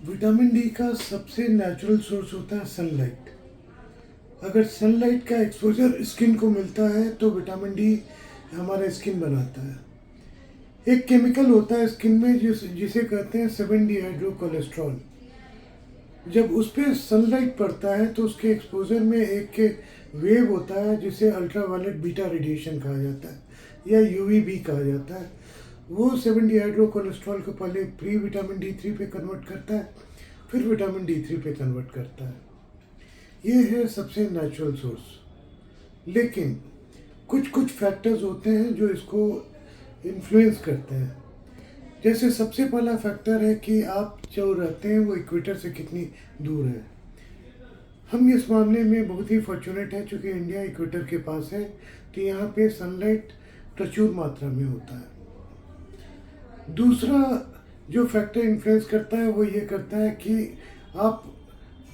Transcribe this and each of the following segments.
Vitamin D का सबसे natural source होता है सनलाइट। अगर सनलाइट का एक्सपोजर स्किन को मिलता है तो विटामिन डी हमारा स्किन बनाता है। एक केमिकल होता है स्किन में जिसे कहते हैं 7 डिहाइड्रो कोलेस्ट्रॉल। जब उस पर सनलाइट पड़ता है तो उसके एक्सपोजर में एक वेव होता है जिसे अल्ट्रावायलेट बीटा रेडिएशन कहा जाता है या यूवीबी कहा जाता है। वो 7 डिहाइड्रो कोलेस्ट्रॉल को पहले प्री विटामिन D3 पे कन्वर्ट करता है, फिर विटामिन D3 पे कन्वर्ट करता है। ये है सबसे नेचुरल सोर्स। लेकिन कुछ कुछ फैक्टर्स होते हैं जो इसको इन्फ्लुएंस करते हैं। जैसे सबसे पहला फैक्टर है कि आप जो रहते हैं वो इक्वेटर से कितनी दूर है। हम इस मामले में बहुत ही फॉर्चुनेट हैं क्योंकि इंडिया इक्वेटर के पास है, तो यहाँ पे सनलाइट प्रचुर मात्रा में होता है। दूसरा जो फैक्टर इन्फ्लुएंस करता है वो ये करता है कि आप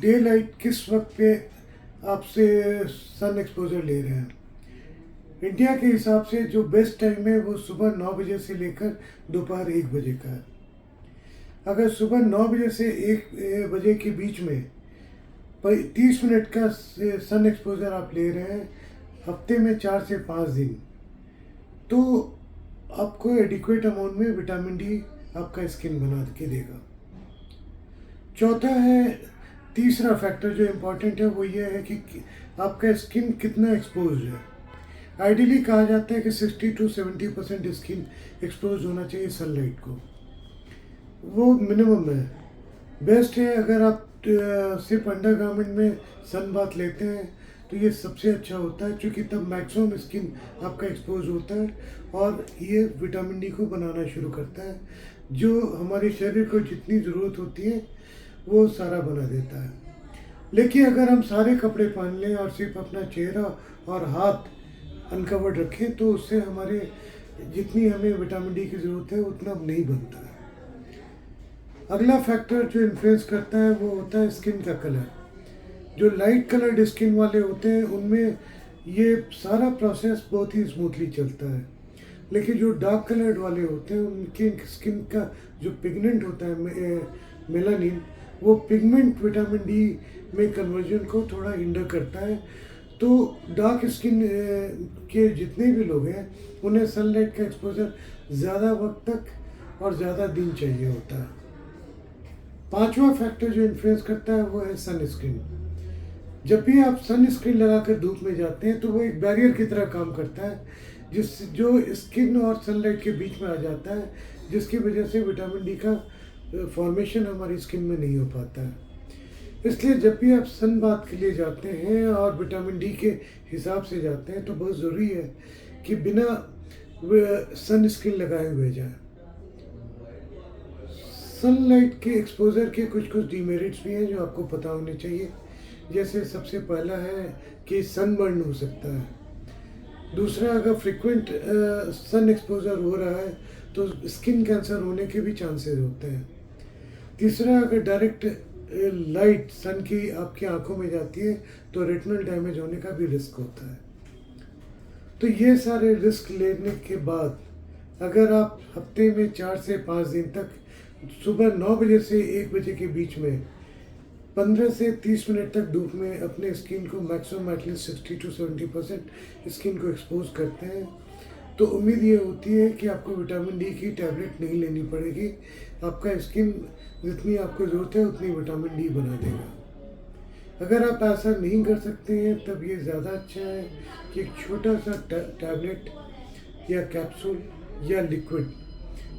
डे लाइट किस वक्त पे आपसे सन एक्सपोजर ले रहे हैं। इंडिया के हिसाब से जो बेस्ट टाइम है वो सुबह 9 बजे से लेकर दोपहर 1 बजे का है। अगर सुबह 9 बजे से 1 बजे के बीच में 30 मिनट का सन एक्सपोजर आप ले रहे हैं हफ्ते में 4 से 5 दिन, तो आपको एडिक्वेट अमाउंट में विटामिन डी आपका स्किन बना के देगा। चौथा है, तीसरा फैक्टर जो इम्पोर्टेंट है वो ये है कि आपका स्किन कितना एक्सपोज है। आइडियली कहा जाता है कि 60 to 70% स्किन एक्सपोज होना चाहिए सनलाइट को, वो मिनिमम है। बेस्ट है अगर आप सिर्फ अंडर गारमेंट में सन बाथ लेते हैं तो ये सबसे अच्छा होता है, क्योंकि तब मैक्सिमम स्किन आपका एक्सपोज होता है और ये विटामिन डी को बनाना शुरू करता है, जो हमारे शरीर को जितनी ज़रूरत होती है वो सारा बना देता है। लेकिन अगर हम सारे कपड़े पहन लें और सिर्फ अपना चेहरा और हाथ अनकवर्ड रखें तो उससे हमारे जितनी हमें विटामिन डी की ज़रूरत है उतना नहीं बनता है। अगला फैक्टर जो इन्फ्लुएंस करता है वो होता है स्किन का कलर। जो लाइट कलर्ड स्किन वाले होते हैं उनमें ये सारा प्रोसेस बहुत ही स्मूथली चलता है, लेकिन जो डार्क कलर्ड वाले होते हैं उनकी स्किन का जो पिगमेंट होता है मेलानिन, वो पिगमेंट विटामिन डी में कन्वर्जन को थोड़ा हिंडर करता है। तो डार्क स्किन के जितने भी लोग हैं उन्हें सनलाइट का एक्सपोजर ज़्यादा वक्त तक और ज़्यादा दिन चाहिए होता है। पांचवा फैक्टर जो इन्फ्लुएंस करता है वो है सन स्क्रीन। जब भी आप सन स्क्रीन लगाकर धूप में जाते हैं तो वो एक बैरियर की तरह काम करता है जो स्किन और सनलाइट के बीच में आ जाता है, जिसकी वजह से विटामिन डी का फॉर्मेशन हमारी स्किन में नहीं हो पाता है। इसलिए जब भी आप सन बाथ के लिए जाते हैं और विटामिन डी के हिसाब से जाते हैं तो बहुत ज़रूरी है कि बिना सन स्क्रीन लगाए हुए जाए। सनलाइट के एक्सपोजर के कुछ कुछ डीमेरिट्स भी हैं जो आपको पता होने चाहिए। जैसे सबसे पहला है कि सनबर्न हो सकता है। दूसरा, अगर फ्रिक्वेंट सन एक्सपोजर हो रहा है तो स्किन कैंसर होने के भी चांसेस होते हैं। तीसरा, अगर डायरेक्ट लाइट सन की आपकी आंखों में जाती है तो रेटिनल डैमेज होने का भी रिस्क होता है। तो ये सारे रिस्क लेने के बाद अगर आप हफ्ते में 4 से 5 दिन तक सुबह 9 बजे से 1 बजे के बीच में 15 से 30 मिनट तक धूप में अपने स्किन को मैक्सिमम एटलीस्ट 60 to 70% स्किन को एक्सपोज करते हैं तो उम्मीद ये होती है कि आपको विटामिन डी की टैबलेट नहीं लेनी पड़ेगी। आपका स्किन जितनी आपको ज़रूरत है उतनी विटामिन डी बना देगा। अगर आप ऐसा नहीं कर सकते हैं तब ये ज़्यादा अच्छा है कि एक छोटा सा टैबलेट या कैप्सूल या लिक्विड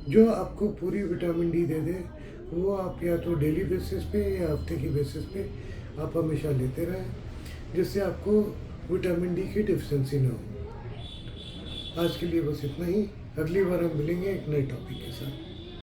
जो आपको पूरी विटामिन डी दे दे, वो आप या तो डेली बेसिस पे या हफ्ते की बेसिस पे आप हमेशा लेते रहें, जिससे आपको विटामिन डी की डिफिशिएंसी ना हो। आज के लिए बस इतना ही। अगली बार हम मिलेंगे एक नए टॉपिक के साथ।